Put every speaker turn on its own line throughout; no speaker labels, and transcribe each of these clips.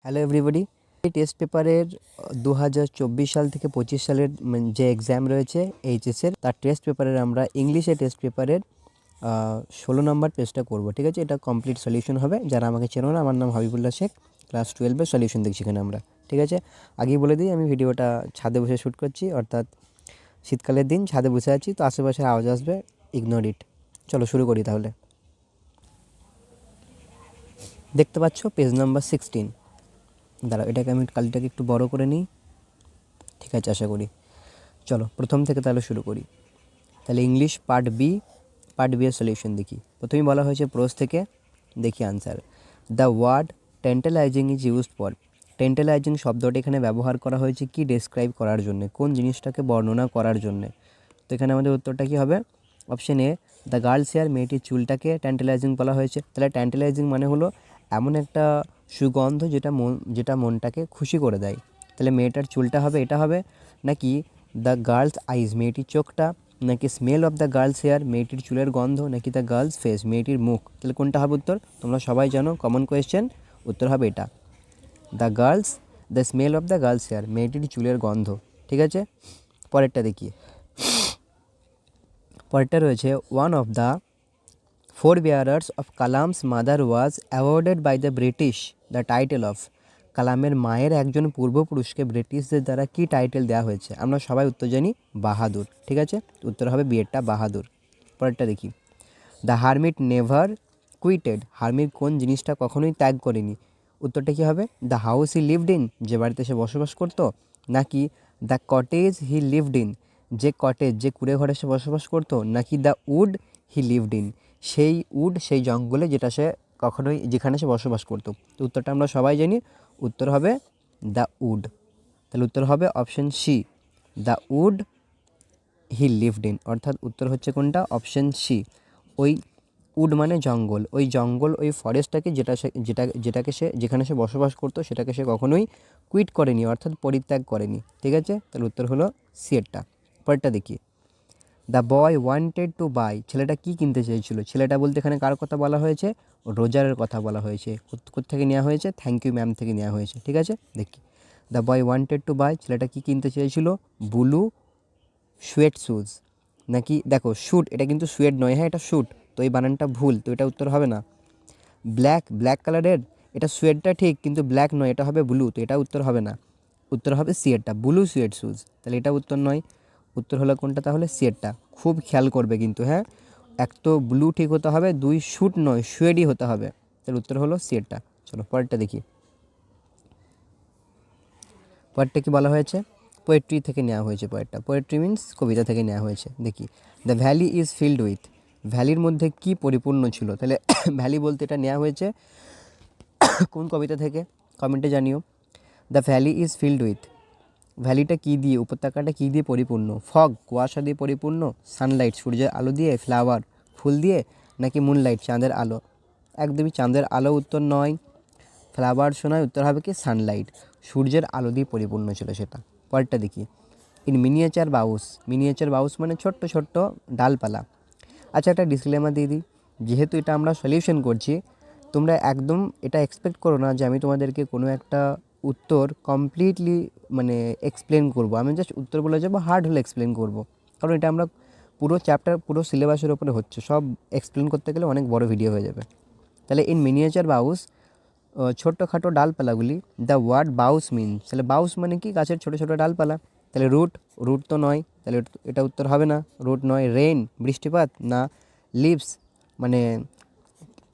Hello everybody. এই test পেপারের 2024 সাল থেকে 25 সালের যে এক্সাম রয়েছে এইচএসের, তার টেস্ট পেপারের আমরা ইংলিশে টেস্ট পেপারের 16 নম্বর পেজটা করব। ঠিক আছে, এটা কমপ্লিট সলিউশন হবে। যারা আমাকে চেনো না, আমার নাম হাবিবুল্লাহ শেখ, ক্লাস 12-এর সলিউশন দেখছি এখানে আমরা। ঠিক আছে, আগেই বলে দিই আমি ভিডিওটা ছাদে বসে শ্যুট করছি, অর্থাৎ শীতকালের দিন ছাদে বসে আছি, তো আশেপাশে আওয়াজ আসবে, ইগনোর ইট। চলো শুরু করি তাহলে। দেখতে পাচ্ছ পেজ নাম্বার 16। দাঁড়াও, এটাকে আমি কালিটাকে একটু বড় করে নিই। ঠিক আছে, আশা করি। চলো প্রথম থেকে তাহলে শুরু করি। তাহলে ইংলিশ পার্ট বি এর সলিউশন দেখি। প্রথমেই বলা হয়েছে প্রোজ থেকে, দেখি answer. The word tantalising is used for. Tantalising শব্দটি এখানে ব্যবহার করা হয়েছে কি ডেসক্রাইব করার জন্য, কোন জিনিসটাকে বর্ণনা করার জন্য। তো এখানে আমাদের উত্তরটা কী হবে? Option A, the girl's hair, মেয়েটির চুলটাকে ট্যান্টালাইজিং বলা হয়েছে। তাহলে ট্যান্টালাইজিং মানে হলো এমন একটা সুগন্ধ যেটা মনটাকে খুশি করে দেয়। তাহলে মেয়েটার চুলটা হবে, এটা হবে নাকি দ্য গার্লস আইজ, মেয়েটির চোখটা, নাকি smell of the girl's hair, মেয়েটির চুলের গন্ধ, নাকি দ্য গার্লস ফেস, মেয়েটির মুখ। তাহলে কোনটা হবে উত্তর? তোমরা সবাই জানো, কমন কোয়েশ্চেন, উত্তর হবে এটা, the smell of the girl's hair, মেয়েটির চুলের গন্ধ। ঠিক আছে, পরেরটা দেখি। পরেরটা রয়েছে, one of the four bearers of Kalam's mother was awarded by the British the title of. কালামের মায়ের একজন পূর্বপুরুষকে ব্রিটিশদের দ্বারা কি টাইটেল দেওয়া হয়েছে? আমরা সবাই উত্তর জানি বাহাদুর। ঠিক আছে, উত্তর হবে বিয়েরটা, বাহাদুর। পরেরটা দেখি। দ্য হারমিট নেভার কুইটেড, হারমিট কোন জিনিসটা কখনোই ত্যাগ করেনি? উত্তরটা কী হবে? The house he lived in, যে বাড়িতে সে বসবাস করতো, নাকি the cottage he lived in, যে কটেজ, যে কুঁড়ে ঘরে সে বসবাস করতো, নাকি the wood he lived in, সেই উড, সেই জঙ্গলে যেখানে সে বসবাস করতো। তো উত্তরটা আমরা সবাই জানি, উত্তর হবে দ্য উড। তাহলে উত্তর হবে option C, the wood he lived in, অর্থাৎ উত্তর হচ্ছে কোনটা? Option C. ওই উড মানে জঙ্গল, ওই জঙ্গল, ওই ফরেস্টটাকে যেখানে সে বসবাস করতো, সেটাকে সে কখনোই কুইট করেনি, অর্থাৎ পরিত্যাগ করেনি। ঠিক আছে, তাহলে উত্তর হলো সি এরটা। পরেরটা দেখি। The boy wanted to buy, ছেলেটা কি কিনতে চেয়েছিল? ছেলেটা বলতে এখানে কার কথা বলা হয়েছে? রোজারের কথা বলা হয়েছে। কোত্থেকে নেওয়া হয়েছে? থ্যাংক ইউ ম্যাম থেকে নেওয়া হয়েছে। ঠিক আছে, দেখি। The boy wanted to buy, ছেলেটা কি কিনতে চেয়েছিল? ব্লু সুয়েট শুজ, নাকি দেখো শ্যুট, এটা কিন্তু সুয়েট নয়, হ্যাঁ এটা শ্যুট, তো এই বানানটা ভুল, তো এটা উত্তর হবে না। ব্ল্যাক কালারের, এটা সুয়েটটা ঠিক কিন্তু ব্ল্যাক নয়, এটা হবে ব্লু, তো এটা উত্তর হবে না। উত্তর হবে সি এরটা, ব্লু সুয়েট শুজ। তাহলে এটা উত্তর নয়, উত্তর হলো কোনটা তাহলে? সি এরটা। খুব খেয়াল করবে কিন্তু, হ্যাঁ, এক তো ব্লু ঠিক হতে হবে, দুই শ্যুট নয় সুয়েডই হতে হবে। তাহলে উত্তর হলো সি এরটা। চলো পরেরটা দেখি। পরেরটা কি বলা হয়েছে? পোয়েট্রি থেকে নেওয়া হয়েছে। পোয়েট্রি মিন্স কবিতা থেকে নেওয়া হয়েছে। দেখি। The valley is filled with, ভ্যালির মধ্যে কি পরিপূর্ণ ছিল? তাহলে ভ্যালি বলতে এটা নেওয়া হয়েছে কোন কবিতা থেকে? কমেন্টে জানিও। The valley is filled with, ভ্যালিটা কী দিয়ে, উপত্যকাটা কী দিয়ে পরিপূর্ণ? ফগ, কুয়াশা দিয়ে পরিপূর্ণ, সানলাইট, সূর্যের আলো দিয়ে, ফ্লাওয়ার, ফুল দিয়ে, নাকি মুনলাইট, চাঁদের আলো? একদমই চাঁদের আলো উত্তর নয়, ফ্লাওয়ার শোনায়, উত্তর হবে কি সানলাইট, সূর্যের আলো দিয়ে পরিপূর্ণ ছিল সেটা। পরেরটা দেখি। ইন মিনিয়েচার বাউস মানে ছোট্ট ছোট্ট ডালপালা। আচ্ছা, একটা ডিসক্লেমার দিয়ে দিই, যেহেতু এটা আমরা সলিউশন করছি, তোমরা একদম এটা এক্সপেক্ট করো না যে আমি তোমাদেরকে কোনো একটা উত্তর কমপ্লিটলি মানে এক্সপ্লেন করব। আমি জাস্ট উত্তর বলে যাবো, হার্ড হলে এক্সপ্লেন করব, কারণ এটা আমরা পুরো চ্যাপ্টার, পুরো সিলেবাসের ওপরে হচ্ছে, সব এক্সপ্লেন করতে গেলে অনেক বড় ভিডিও হয়ে যাবে। তাহলে ইন মিনিয়েচার বাউস, ছোট্টখাটো ডালপালাগুলি, দ্য ওয়ার্ড বাউস মিনস, তাহলে বাউস মানে কি? গাছের ছোটো ছোটো ডালপালা। তাহলে রুট তো নয়, তাহলে এটা উত্তর হবে না, রুট নয়। রেইন, বৃষ্টিপাত, না লিভস মানে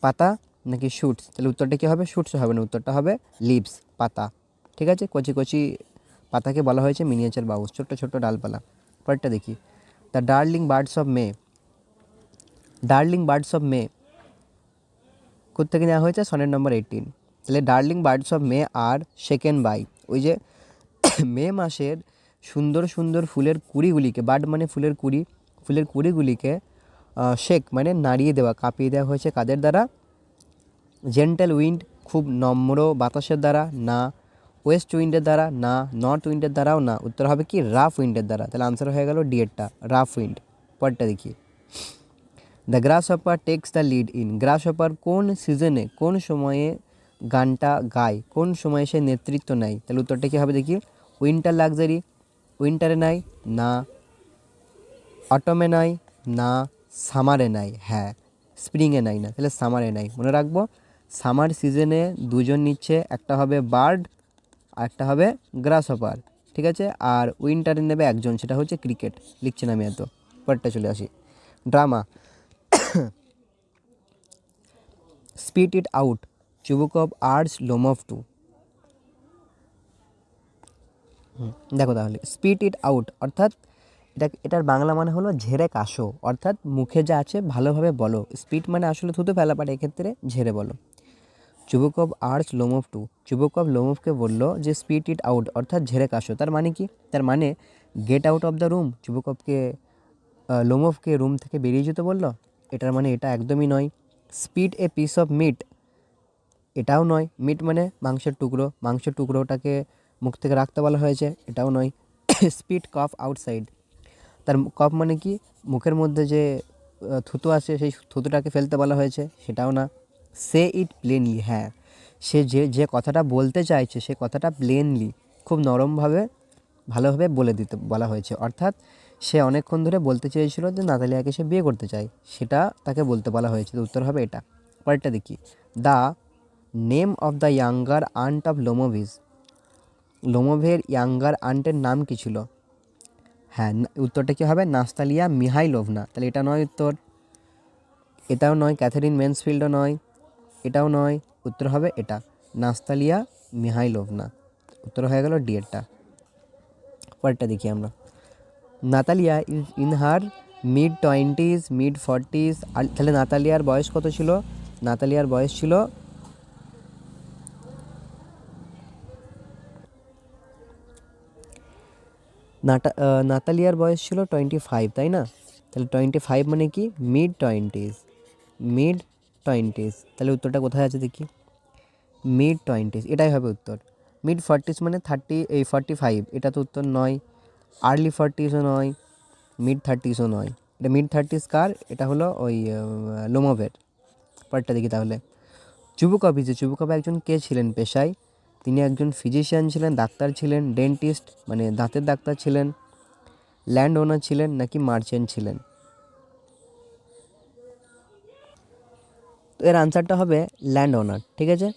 পাতা, নাকি শুটস? তাহলে উত্তরটা কী হবে? শুটস হবে না, উত্তরটা হবে লিভস, পাতা। ঠিক আছে, কচি কচি পাতাকে বলা হয়েছে মিনিয়েচার বাউস, ছোট্ট ছোট্ট ডালপালা। পরেরটা দেখি। The darling birds of May কোত্থেকে নেওয়া হয়েছে? Sonnet number 18। তাহলে ডার্লিং বার্ডস অফ মে আর সেকেন্ড বাই, ওই যে মে মাসের সুন্দর সুন্দর ফুলের কুড়িগুলিকে, বার্ড মানে ফুলের কুড়ি, ফুলের কুড়িগুলিকে শেক মানে নাড়িয়ে দেওয়া, কাঁপিয়ে দেওয়া হয়েছে কাদের দ্বারা? জেন্টাল উইন্ড, খুব নম্র বাতাসের দ্বারা, না ওয়েস্ট উইন্ডের দ্বারা, না নর্থ উইন্ডের দ্বারাও না, উত্তর হবে কি রাফ উইন্ডের দ্বারা। তাহলে আনসার হয়ে গেল ডিএরটা, রাফ উইন্ড। পরটা দেখি। The grasshopper takes the lead in, grasshopper কোন সিজনে, কোন সময়ে গানটা গায় কোন সময় সে নেতৃত্ব নেয়? তাহলে উত্তরটা কী হবে দেখি। উইন্টার লাক্সারি, উইন্টারে নেয় না, অটমে নেয় না, সামারে নেয়, হ্যাঁ স্প্রিংয়ে নেয় না, তাহলে সামারে নেয়। মনে রাখবো সামার সিজনে দুজন নিচ্ছে, একটা হবে বার্ড আর একটা হবে গ্রাসহপার, ঠিক আছে। আর উইন্টারে নেবে একজন, সেটা হচ্ছে ক্রিকেট। লিখছি না আমি এত, পরেরটা চলে আসি। Drama, spit it out, Chubukov arts Lomov to. দেখো তাহলে স্পিট ইট আউট অর্থাৎ এটার বাংলা মানে হলো ঝেড়ে কাশো, অর্থাৎ মুখে যা আছে ভালোভাবে বলো। স্পিট মানে আসলে থুতু ফেলা, পারে এক্ষেত্রে ঝেড়ে বলো। Chubukov arts Lomov to, Chubukov লোমভকে বললো যে স্পিট ইট আউট অর্থাৎ ঝেড়ে কাশো। তার মানে কি? তার মানে get out of the room, চুবুকভকে লোমভকে রুম থেকে বেরিয়ে যেতে বললো। এটার মানে এটা একদমই নয়। Spit a piece of meat, এটাও নয়। মিট মানে মাংসের টুকরো, মাংসের টুকরোটাকে মুখ থেকে রাখতে বলা হয়েছে, এটাও নয়। স্পিট কফ আউটসাইড, তার কফ মানে কি? মুখের মধ্যে যে থুতু আসে সেই থুতুটাকে ফেলতে বলা হয়েছে, সেটাও না। সে ইট প্লেনলি, হ্যাঁ সে যে যে কথাটা বলতে চাইছে সে কথাটা প্লেনলি খুব নরমভাবে ভালোভাবে বলে দিতে বলা হয়েছে। অর্থাৎ সে অনেকক্ষণ ধরে বলতে চেয়েছিল যে নাতালিয়াকে সে বিয়ে করতে চায়, সেটা তাকে বলতে বলা হয়েছে। তো উত্তর হবে এটা। পরেরটা দেখি। The name of the younger aunt of Lomov's, লোমোভের ইয়াঙ্গার আন্টের নাম কী ছিল? হ্যাঁ উত্তরটা কী হবে? নাস্তালিয়া মিহাইলোভনা। তাহলে এটা নয় উত্তর, এটাও নয়, ক্যাথারিন মেন্সফিল্ডও নয়, এটাও নয়। উত্তর হবে এটা, নাস্তালিয়া মিহাইলোভনা। উত্তর হয়ে গেল ডি এরটা। পরেরটা দেখি আমরা। Natalia is in her mid 20s mid 40s। তাহলে নাতালিয়ার বয়স কত ছিল? নাতালিয়ার বয়স ছিল নাতালিয়ার বয়স ছিল 25, তাই না? তাহলে 25 মানে কি? Mid 20s, mid 20s। তাহলে উত্তরটা কোথায় আছে দেখি। মিড 20s, এটাই হবে উত্তর। মিড 40s মানে 45, এটা তো উত্তর নয়। আর্লি 40sও নয়, মিড 30sও নয়। এটা মিড 30s কার? এটা হলো ওই লোমোভের। পরেরটা দেখি তাহলে। চুবুকভ একজন কে ছিলেন পেশায়? তিনি একজন ফিজিশিয়ান ছিলেন, ডাক্তার ছিলেন, ডেন্টিস্ট মানে দাঁতের ডাক্তার ছিলেন, ল্যান্ড ওনার ছিলেন, নাকি মার্চেন্ট ছিলেন? তো এর আনসারটা হবে ল্যান্ড ওনার, ঠিক আছে।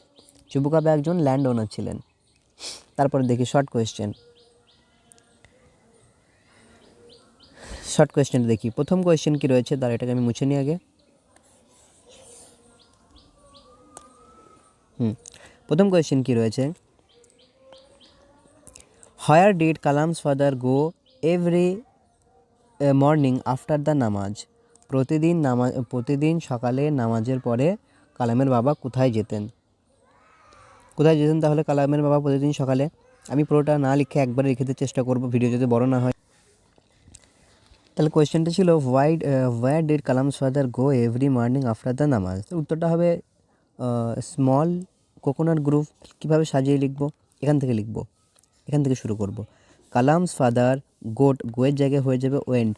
চুবুকভ একজন ল্যান্ড ওনার ছিলেন। তারপরে দেখি শর্ট কোয়েশ্চেন দেখি। প্রথম কোয়েশ্চেন কি রয়েছে, তার এটাকে আমি মুছে নিই আগে। প্রথম কোয়েশ্চেন কি রয়েছে? Where did Kalam's father go every morning after the নামাজ? প্রতিদিন সকালে নামাজের পরে কালামের বাবা কোথায় যেতেন? তাহলে কালামের বাবা প্রতিদিন সকালে? আমি পুরোটা না লিখে একবারে লিখে দিতে চেষ্টা করব, ভিডিও যদি বড় না হয়। তাহলে কোয়েশ্চেনটা ছিল where did Kalam's father go every morning after the নামাজ। উত্তরটা হবে স্মল কোকোনাট গ্রুভ। কীভাবে সাজিয়ে লিখব? এখান থেকে শুরু করব। কালামস ফাদার, গোয়ের জায়গায় হয়ে যাবে ওয়েন্ট।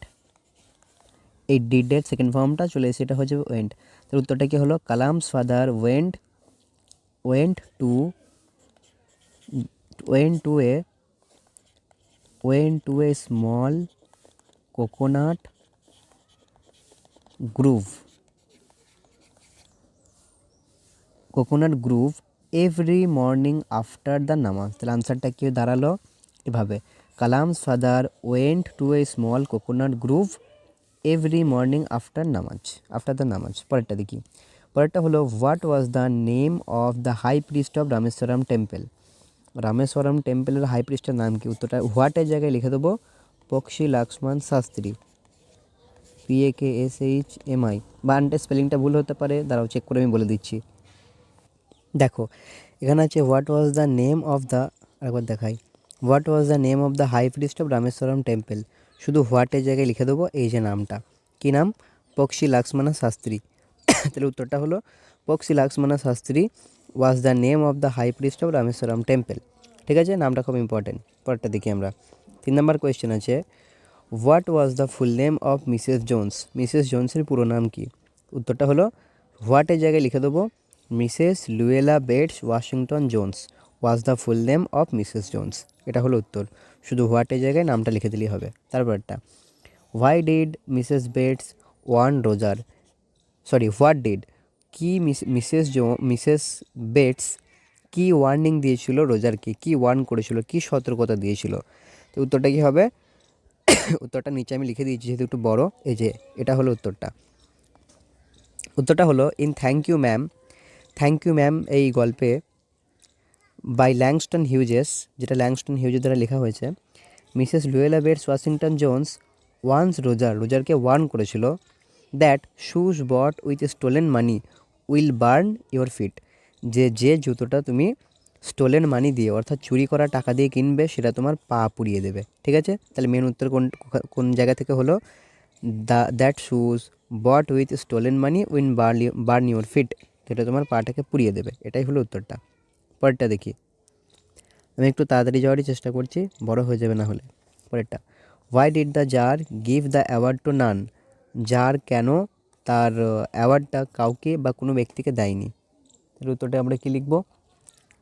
এই ডিডের সেকেন্ড ফর্মটা চলে এসে এটা হয়ে যাবে ওয়েন্ট। তার উত্তরটা কি হলো? Kalam's father went to a small coconut grove every morning after the namaz. তাহলে আনসারটা কি দাঁড়ালো এভাবে, Kalam's father went to a small coconut grove every morning after the namaz. পরেরটা দেখি। পরেরটা হলো what was the name of the high priest of Rameswaram temple? Rameswaram টেম্পলের হাই প্রিস্টের নাম কি? উত্তরটা হোয়াটের জায়গায় লিখে দেবো পক্ষী লক্ষ্মণ শাস্ত্রী, PAKSHMI। বানটা স্পেলিংটা ভুল হতে পারে, দাঁড়াও চেক করে আমি বলে দিচ্ছি। দেখো এখানে আছে what was the name of the, একবার দেখাই, what was the name of the high priest of Rameswaram temple. শুধু হোয়াটের জায়গায় লিখে দেবো এই যে নামটা, কী নাম? পক্ষী লক্ষ্মণ শাস্ত্রী। তাহলে উত্তরটা হলো Pakshi Lakshmana Sastri was the name of the high priest of Rameswaram temple, ঠিক আছে। নামটা খুব ইম্পর্টেন্ট। পরেরটা দেখি আমরা। 3 নম্বর কোয়েশ্চেন আছে, what was the full name of Mrs Jones? Mrs জোন্সের পুরো নাম কি? উত্তরটা হলো হোয়াটের জায়গায় লিখে দেবো Mrs Luella Bates Washington Jones was the full name of Mrs Jones. এটা হলো উত্তর, শুধু হোয়াটের জায়গায় নামটা লিখে দিলেই হবে। তারপরটা, why did Mrs Bates warn Roger, what did, কি মিসেস বেটস কি ওয়ার্নিং দিয়েছিল রোজারকে, কি ওয়ার্ন করেছিল, কি সতর্কতা দিয়েছিল? তো উত্তরটা কী হবে? উত্তরটা নিচে আমি লিখে দিয়েছি যেহেতু একটু বড়, এই যে এটা হলো উত্তরটা। উত্তরটা হলো ইন থ্যাংক ইউ ম্যাম এই গল্পে বাই ল্যাংস্টন হিউজেস, যেটা ল্যাংস্টন হিউজের দ্বারা লেখা হয়েছে, Mrs Luella Bates Washington Jones রোজারকে ওয়ার্ন করেছিল that shoes bought with stolen money will burn your feet, যে জুতোটা তুমি স্টোলেন মানি দিয়ে অর্থাৎ চুরি করা টাকা দিয়ে কিনবে সেটা তোমার পা পুড়িয়ে দেবে। ঠিক আছে, তাহলে মেন উত্তর কোন জায়গা থেকে হলো? That shoes bought with stolen money will burn your feet, যেটা তোমার পাটাকে পুড়িয়ে দেবে। এটাই হলো উত্তরটা। পরেরটা দেখি, আমি একটু তাড়াতাড়ি যাওয়ারই চেষ্টা করছি, বড় হয়ে যাবে না হলে। পরেরটা, why did the czar give the award to none, czar কেন তার অ্যাওয়ার্ডটা কাউকে বা কোনো ব্যক্তিকে দেয়নি? এর উত্তরটা আমরা কি লিখব?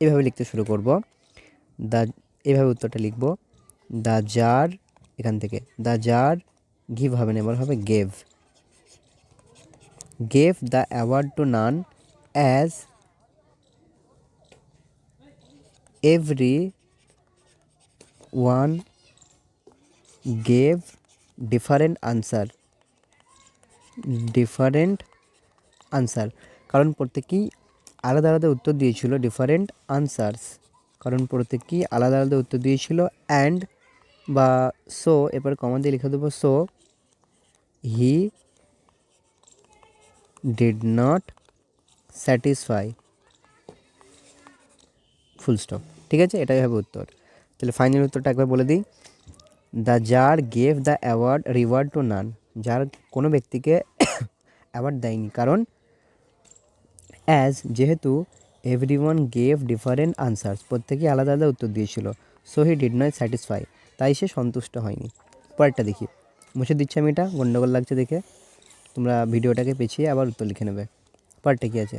এভাবে লিখতে শুরু করব, দ্য, এভাবে উত্তরটা লিখব, দ্য জার, এখান থেকে দ্য জার গিভ হবে না, এবার হবে gave the award to naan as every one gave different answer, কারণ প্রত্যেকেই আলাদা আলাদা উত্তর দিয়েছিল, ডিফারেন্ট আনসার্স, কারণ প্রত্যেকেই আলাদা আলাদা উত্তর দিয়েছিল। অ্যান্ড বা সো, এবার কমা দিয়ে লিখে দেবো, so he did not satisfy, full stop. ঠিক আছে, এটাই হবে উত্তর। তাহলে ফাইনাল উত্তরটা একবার বলে দিই, the czar gave the reward to none, যার কোনো ব্যক্তিকে অ্যাওয়ার্ড দেয়নি, কারণ যেহেতু এভরিওয়ান গেভ ডিফারেন্ট আনসার্স, প্রত্যেকেই আলাদা আলাদা উত্তর দিয়েছিল, so he did not satisfy, তাই সে সন্তুষ্ট হয়নি। পরেরটা দেখি, মুছে দিচ্ছি আমি, এটা গন্ডগোল লাগছে দেখে, তোমরা ভিডিওটাকে পেছিয়ে আবার উত্তর লিখে নেবে। পরেরটা কী আছে,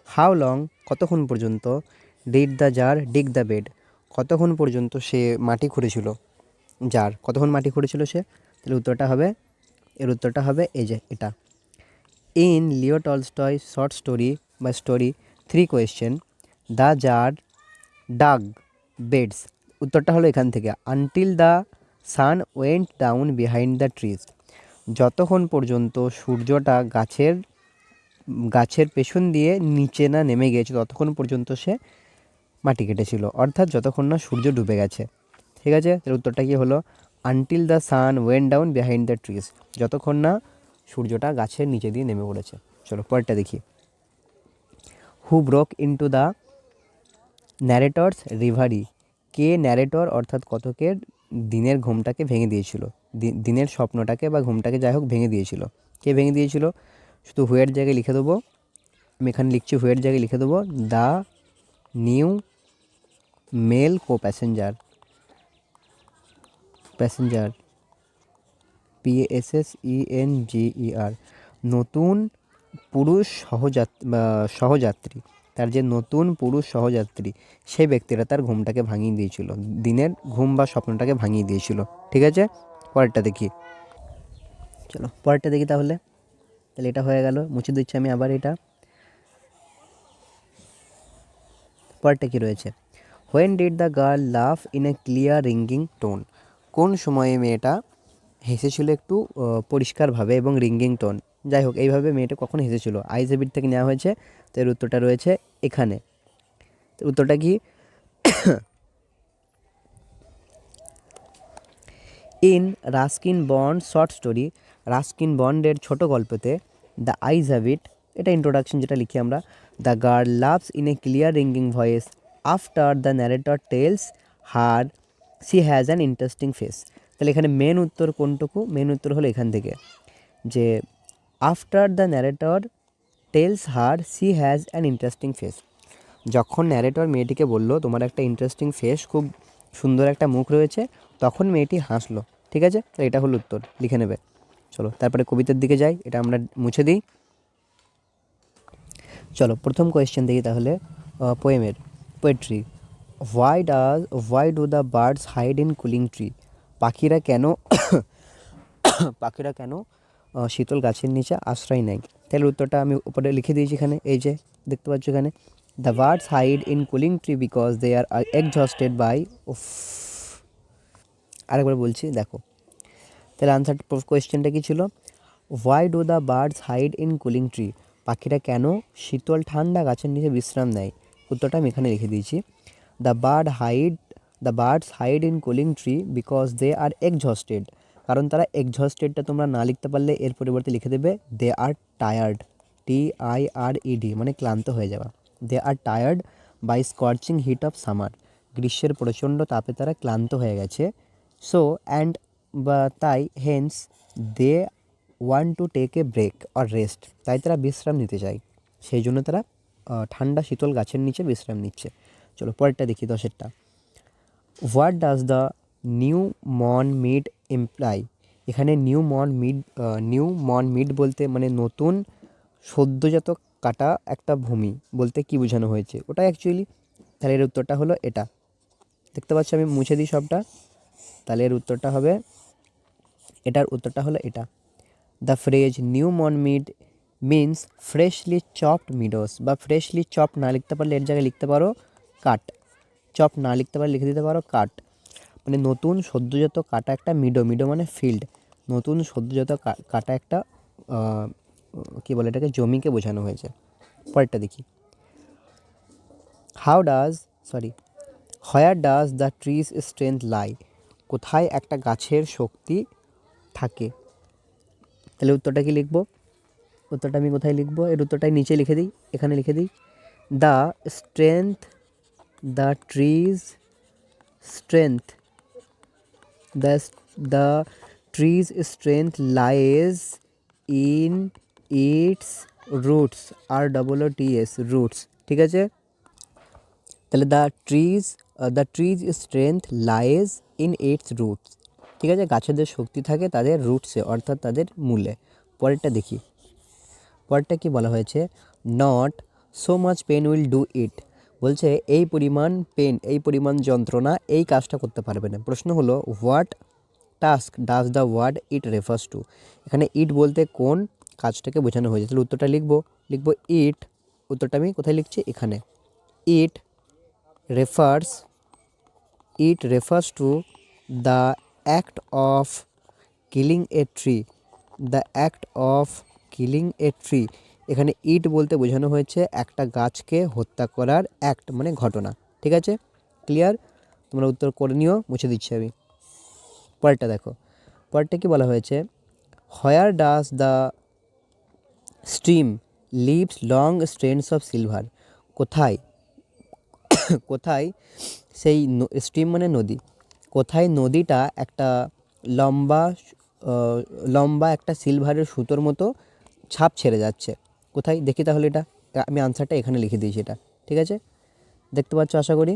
হাউ লং, কতক্ষণ পর্যন্ত, did the tsar dig the bed, কতক্ষণ পর্যন্ত সে মাটি খুঁড়েছিল, জার কতক্ষণ মাটি খুঁড়েছিল সে? তাহলে উত্তরটা হবে এই যে এটা, in Leo Tolstoy short story বা story 3 question, the tsar dug beds, উত্তরটা হলো এখান থেকে, until the sun went down behind the trees, যতক্ষণ পর্যন্ত সূর্যটা গাছের পেছন দিয়ে নিচে না নেমে গিয়েছে ততক্ষণ পর্যন্ত সে মাটি কেটেছিল, অর্থাৎ যতক্ষণ না সূর্য ডুবে গেছে। ঠিক আছে, তার উত্তরটা কি হলো? Until the sun went down behind the trees, যতক্ষণ না সূর্যটা গাছের নিচে দিয়ে নেমে পড়েছে। চলো পরেরটা দেখি, who broke into the narrator's reverie, K narrator অর্থাৎ কথকের দিনের ঘুমটাকে ভেঙে দিয়েছিল, দিনের স্বপ্নটাকে বা ঘুমটাকে যাই হোক ভেঙে দিয়েছিল, কে ভেঙে দিয়েছিল? শুধু হুয়ের জায়গায় লিখে দেবো, আমি এখানে লিখছি হুয়ের জায়গায় লিখে দেবো the new male co passenger PASSENGER, নতুন পুরুষ সহযাত্রী, তার যে নতুন পুরুষ সহযাত্রী সেই ব্যক্তিরা তার ঘুমটাকে ভাঙিয়ে দিয়েছিল, দিনের ঘুম বা স্বপ্নটাকে ভাঙিয়ে দিয়েছিল। ঠিক আছে, পরেরটা দেখি, চলো পরেরটা দেখি তাহলে এটা হয়ে গেল, মুছে দিচ্ছি আমি আবার এটা। পরেরটা কি রয়েছে, হোয়েন ডিড দ্য গার্ল লাফ in a clear ringing tone, কোন সময়ে মেয়েটা হেসেছিল একটু পরিষ্কারভাবে এবং রিঙ্গিং টোন, যাই হোক এইভাবে মেয়েটা কখন হেসেছিল? আইস হ্যাবিট থেকে নেওয়া হয়েছে, তো এর উত্তরটা রয়েছে এখানে। তো উত্তরটা কি, in Ruskin Bond short story, Ruskin বন্ডের ছোট গল্পতে, দ্য আইস হ্যাবিট, এটা ইন্ট্রোডাকশন যেটা লিখি আমরা, the girl loves in a clear ringing voice after the narrator tells her she has an interesting face, তাহলে এখানে মেন উত্তর কোনটুকু? মেন উত্তর হলো এখান থেকে, যে after the narrator tells her she has an interesting face, যখন ন্যারেটর মেয়েটিকে বলল তোমার একটা ইন্টারেস্টিং ফেস, খুব সুন্দর একটা মুখ রয়েছে, তখন মেয়েটি হাসলো। ঠিক আছে, তো এটা হলো উত্তর, লিখে নেবে। চলো তারপরে কবিতার দিকে যাই, এটা আমরা মুছে দিই। চলো প্রথম কোয়েশ্চেন দেখি তাহলে পোয়েমের poetry. Why do the birds hide in cooling tree? পাখিরা কেন পাখিরা কেন শীতল গাছের নিচে আশ্রয় নেয়? তাহলে উত্তরটা আমি উপরে লিখে দিয়েছি এখানে, এই যে দেখতে পাচ্ছ এখানে, the birds hide in cooling tree because they are exhausted by. আরেকবার বলছি দেখো, তাহলে আনসার কোয়েশ্চেনটা কী ছিল? Why do the birds hide in cooling tree? পাখিরা কেন শীতল ঠান্ডা গাছের নিচে বিশ্রাম নেয়? উত্তরটা আমি এখানে লিখে দিয়েছি, the bird hide the birds hide in cooling tree because they are exhausted. কারণ তারা এক্সহস্টেডটা তোমরা না লিখতে পারলে এর পরিবর্তে লিখে দেবে দে আর টায়ার্ড, TIRED, মানে ক্লান্ত হয়ে যাওয়া। They are tired by scorching heat of summer. গ্রীষ্মের প্রচণ্ড তাপে তারা ক্লান্ত হয়ে গেছে। সো অ্যান্ড বা তাই hence they want to take a break or rest. তাই তারা বিশ্রাম নিতে চায়, সেই জন্য তারা ঠান্ডা শীতল গাছের নিচে বিশ্রাম নিচ্ছে। চলো পরেরটা দেখি, 10-এরটা। হোয়াট ডাজ দ্য নিউ মর্ন মিড ইমপ্লাই? এখানে নিউ মর্ন মিড বলতে মানে নতুন সদ্যজাত কাটা একটা ভূমি বলতে কি বোঝানো হয়েছে ওটা অ্যাকচুয়ালি। তাহলে এর উত্তরটা হলো এটা, দেখতে পাচ্ছ আমি মুছে দিই সবটা। তাহলে এর উত্তরটা হবে, এটার উত্তরটা হলো এটা। দ্য ফ্রেজ নিউ মর্ন mid means freshly chopped Meadows, বা ফ্রেশলি চপ না লিখতে পারলে এর জায়গায় লিখতে পারো কাট। চপ না লিখতে পারলে লিখে দিতে পারো কাট, মানে নতুন সদ্যজাত কাটা একটা মিডো মানে ফিল্ড, নতুন সদ্যজাত কাটা একটা কী বলে এটাকে, জমিকে বোঝানো হয়েছে। পরেরটা দেখি, where does the tree's strength lie? কোথায় একটা গাছের শক্তি থাকে? তাহলে উত্তরটা কি লিখবো? উত্তরটা আমি কোথায় লিখবো? এর উত্তরটাই নিচে লিখে দিই, এখানে লিখে দিই, the strength the tree's strength the the tree's strength lies in it's roots, ROOTS, roots. ঠিক আছে, তাহলে the tree's strength lies in it's roots. ঠিক আছে, গাছেদের শক্তি থাকে তাদের রুটসে, অর্থাৎ তাদের মূলে। পরেরটা দেখি, পরেরটা কি বলা হয়েছে, not so much pen will do it. বলছে এই পরিমাণ পেন, এই পরিমাণ যন্ত্রণা এই কাজটা করতে পারবে না। প্রশ্ন হলো what task does the word it refers to? এখানে ইট বলতে কোন কাজটাকে বোঝানো হয়েছে? তাহলে উত্তরটা লিখবো ইট। উত্তরটা আমি কোথায় লিখছি? এখানে। ইট refers to the act of killing a tree. The act of killing a tree, এখানে ইট বলতে বোঝানো হয়েছে একটা গাছকে হত্যা করার অ্যাক্ট, মানে ঘটনা। ঠিক আছে, ক্লিয়ার? তোমরা উত্তর করে নিও, মুছে দিচ্ছি আমি। পরেরটা দেখো, পরেরটা কি বলা হয়েছে, where does the stream leaves long strands of silver? কোথায় কোথায় সেই স্ট্রিম মানে নদী, কোথায় নদীটা একটা লম্বা লম্বা একটা সিলভারের সুতোর মতো ছাপ ছেড়ে যাচ্ছে? কোথায় দেখি তাহলে এটা, আমি আনসারটা এখানে লিখে দিয়েছি এটা। ঠিক আছে, দেখতে পাচ্ছ আশা করি।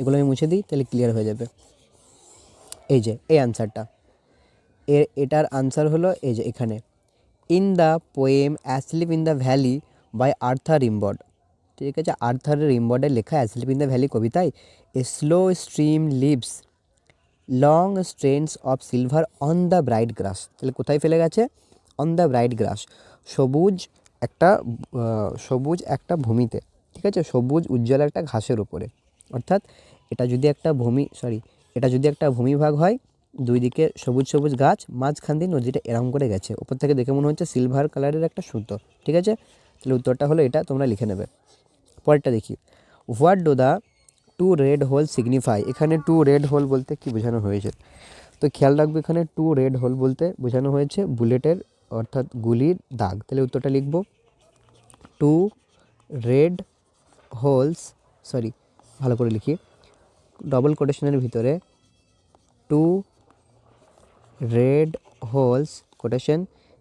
এগুলো আমি মুছে দিই, তাহলে ক্লিয়ার হয়ে যাবে। এই যে এই আনসারটা, এটার আনসার হলো এই যে এখানে, in the poem asleep in the valley by Arthur Rimbaud. ঠিক আছে, আর্থার রিম্বডের লেখা অ্যাসলিপ ইন দ্য ভ্যালি কবিতায় a slow stream leaves long strands of silver on the bright grass. তাহলে কোথায় ফেলে গেছে? অন দ্য ব্রাইট গ্রাস, সবুজ একটা ভূমিতে। ঠিক আছে, সবুজ উজ্জ্বল একটা ঘাসের উপরে। অর্থাৎ এটা যদি একটা ভূমিভাগ হয়, দুই দিকে সবুজ সবুজ গাছ, মাঝখান দিয়ে নদীটা এরম করে গেছে, উপর থেকে দেখে মনে হচ্ছে সিলভার কালারের একটা সুতো। ঠিক আছে, তাহলে উত্তরটা হলো এটা, তোমরা লিখে নেবে। পরেরটা দেখি, what do the two red hole signify? এখানে টু রেড হোল বলতে কি বোঝানো হয়েছে? তো খেয়াল রাখবে, এখানে টু রেড হোল বলতে বোঝানো হয়েছে বুলেটের, অর্থাৎ গুলির দাগ। তাহলে উত্তরটা লিখব, টু রেড হোলস, ভালো করে লিখি, ডবল কোটেশনের ভিতরে two red holes quotation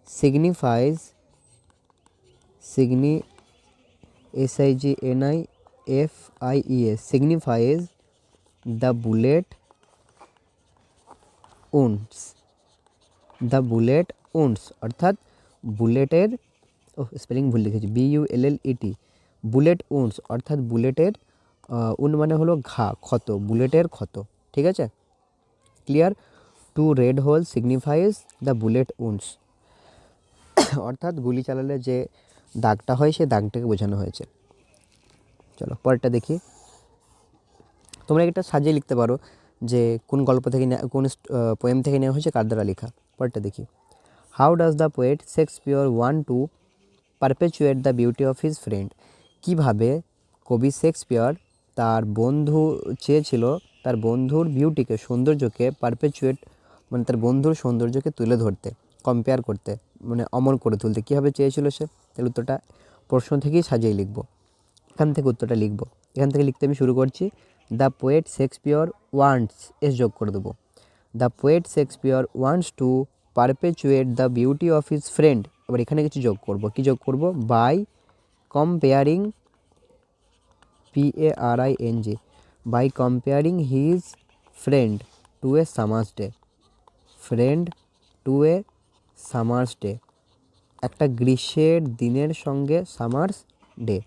signifies signifies the bullet wounds, অর্থাৎ বুলেটের স্পেলিং ভুল লিখেছি, BULLET, বুলেট উন্ডস, অর্থাৎ বুলেটের উন্ড মানে হলো ঘা, ক্ষত, বুলেটের ক্ষত। ঠিক আছে, clear. 2 red hole signifies the bullet wounds, অর্থাৎ গুলি চালালে যে দাগটা হয় সেই দাগটাকে বোঝানো হয়েছে। চলো পরেরটা দেখি। তোমরা এটা সাজিয়ে লিখতে পারো যে কোন গল্প থেকে কোন পোয়েম থেকে নেওয়া হয়েছে, কার দ্বারা লেখা। পরেরটা দেখি। How does the poet Shakespeare want to perpetuate the beauty of his friend, কীভাবে কবি শেক্সপিয়র তার বন্ধু চেয়েছিল তার বন্ধুর বিউটিকে, সৌন্দর্যকে, পারপেচুয়েট মানে তার বন্ধুর সৌন্দর্যকে তুলে ধরতে, কম্পেয়ার করতে, মানে অমর করে তুলতে, কীভাবে চেয়েছিল সে। তাহলে উত্তরটা প্রশ্ন থেকেই সাজিয়ে লিখবো, এখান থেকে উত্তরটা লিখবো। এখান থেকে লিখতে আমি শুরু করছি। The poet Shakespeare wants, S যোগ করে দেবো। The poet Shakespeare wants to perpetuate the beauty of his friend, এবার এখানে কিছু যোগ করব, কি যোগ করব, by comparing, PARING, by comparing his friend to a summer's day, friend to a summer's day, একটা গ্রীষ্মের দিনের সঙ্গে, সামার্স ডে,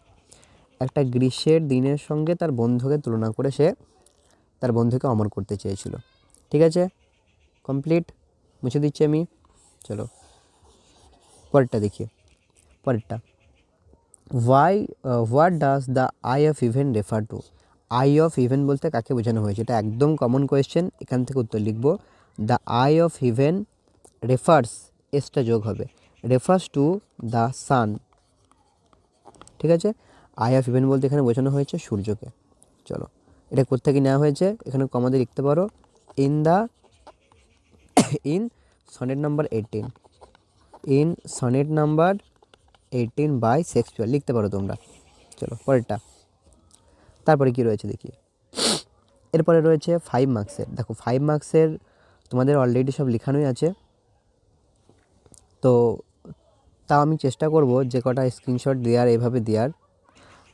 একটা গ্রীষ্মের দিনের সঙ্গে তার বন্ধুকে তুলনা করে সে তার বন্ধুকে অমর করতে চেয়েছিল। ঠিক আছে, কমপ্লিট, মুছে দিচ্ছি আমি। চলো পরেরটা দেখি। পরেরটা, what does the eye of even refer to, I of even বলতে কাকে বোঝানো হয়েছে, এটা একদম কমন কোয়েশ্চেন, এখান থেকে উত্তর লিখব। The eye of heaven refers, এসটা যোগ হবে, রেফার্স টু দ্য সান। ঠিক আছে, আই অফ ইভেন বলতে এখানে বোঝানো হয়েছে সূর্যকে। চলো এটা কোত্থেকে নেওয়া হয়েছে, এখানে কমাতে লিখতে পারো, in sonnet number 18, in sonnet number 18 by Shakespeare লিখতে পারো তোমরা। চলো পরেরটা, তারপরে কি রয়েছে দেখি। এরপরে রয়েছে 5 মার্কসের। দেখো 5 মার্কসের তোমাদের অলরেডি সব লেখানোই আছে, তো তাও আমি চেষ্টা করব যে কটা স্ক্রিনশট দেওয়ার, এভাবে দেওয়ার।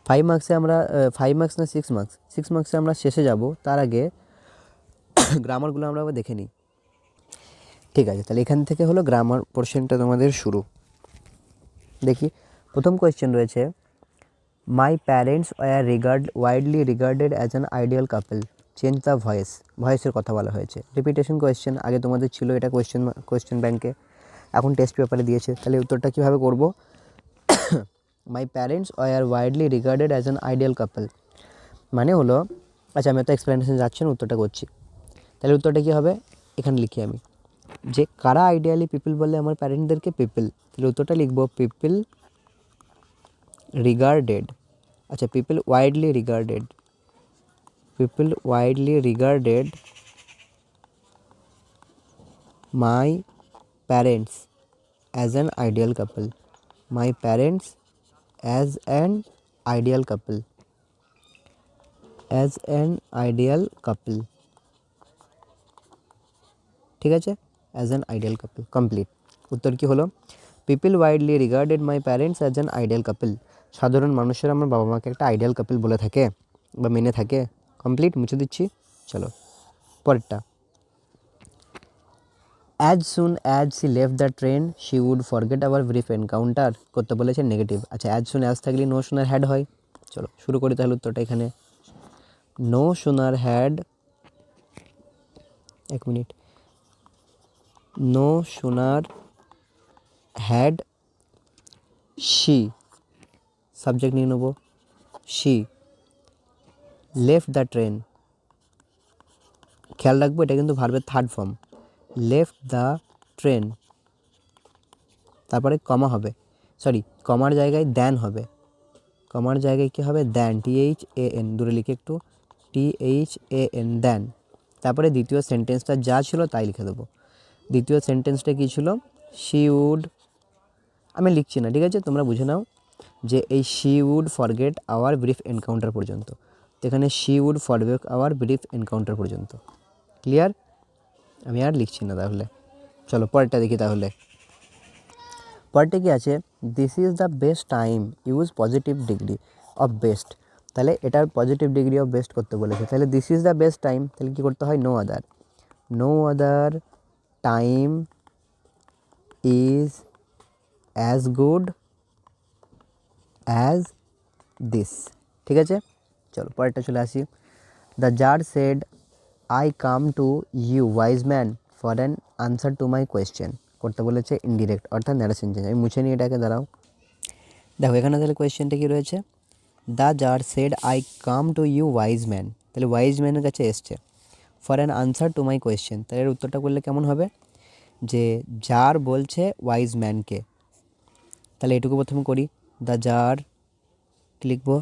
5 মার্কসে আমরা 5 মার্কস না 6 মার্কস, 6 মার্কসে আমরা শেষে যাব, তার আগে গ্রামারগুলো আমরা আবার দেখে নিই। ঠিক আছে, তাহলে এখান থেকে হলো গ্রামার পোর্শনটা তোমাদের শুরু। দেখি প্রথম কোয়েশ্চেন রয়েছে, my parents were widely regarded as an ideal couple, change the voice, ভয়েসের কথা বলা হয়েছে। রিপিটেশন কোয়েশ্চেন, আগে তোমাদের ছিল এটা কোয়েশ্চেন ব্যাংকে, এখন টেস্ট পেপারে দিয়েছে, তাহলে উত্তরটা কীভাবে করব। মাই parents were widely regarded as an ideal কাপল মানে হলো, আচ্ছা আমি তো এক্সপ্লেনেশন যাচ্ছি না, উত্তরটা করছি। তাহলে উত্তরটা কী হবে, এখানে লিখি আমি যে কারা আইডিয়ালি পিপল বলে আমার প্যারেন্টদেরকে, পিপল। তাহলে উত্তরটা লিখবো পিপল রিগার্ডেড, আচ্ছা people widely regarded, people widely regarded my parents as an ideal couple, my parents as an ideal couple, as an ideal কাপল। ঠিক আছে, as an ideal couple, complete. উত্তর কী হলো, people widely regarded my parents as an ideal কাপল, সাধারণ মানুষেরা আমার বাবা মাকে একটা আইডিয়াল কাপল বলে থাকে বা মেনে থাকে। কমপ্লিট, মুছে দিচ্ছি। চলো পরেরটা, as soon as she left the train she would forget our brief encounter করতে বলেছে নেগেটিভ। আচ্ছা অ্যাজ সুন অ্যাজ থাকলে নো সুনার হ্যাড হয়। চলো শুরু করি তাহলে উত্তরটা এখানে, নো সুনার হ্যাড, এক minute, no sooner had she, subject নিয়ে নেবো, শি লেফট দ্য ট্রেন, খেয়াল রাখবো এটা কিন্তু ভার্বের third form, left the train, তারপরে কমা হবে, সরি কমার জায়গায় দ্যান হবে, কমার জায়গায় কী হবে, দ্যান, THAN, দূরে লিখে একটু, THAN, দ্যান। তারপরে দ্বিতীয় সেন্টেন্সটা যা ছিল তাই লিখে দেবো। দ্বিতীয় সেন্টেন্সটা কী ছিল, শি উড, আমি লিখছি না ঠিক আছে, তোমরা বুঝে নাও যে এই she would forget our brief encounter পর্যন্ত, তো এখানে she would forget our brief encounter পর্যন্ত। ক্লিয়ার, আমি আর লিখছি না তাহলে। চলো পরেরটা দেখি তাহলে। পরেরটা কি আছে, this is the best time use positive degree of best, তাহলে এটার পজিটিভ ডিগ্রি অফ বেস্ট করতে বলেছে, তাহলে this is the best time, তাহলে কী করতে হয়, no other, no other time is as good as this. ঠিক আছে, চলো পরেরটা চলে আসি। The czar said I come to you wise man for an answer to my question. করতে বলেছে ইনডিরেক্ট অর্থাৎ ন্যারেশন চেঞ্জ। আমি মুছে নিই এটাকে, দাঁড়াও। দেখো এখানে তাহলে কোয়েশ্চেনটা কী রয়েছে, the czar said I come to you wise man, তাহলে ওয়াইজ ম্যানের কাছে এসছে for an answer to my question. তাহলে এর উত্তরটা করলে কেমন হবে, যে জার বলছে ওয়াইজ ম্যানকে, তাহলে এটুকু প্রথমে করি। দ্য জার কি লিখবো,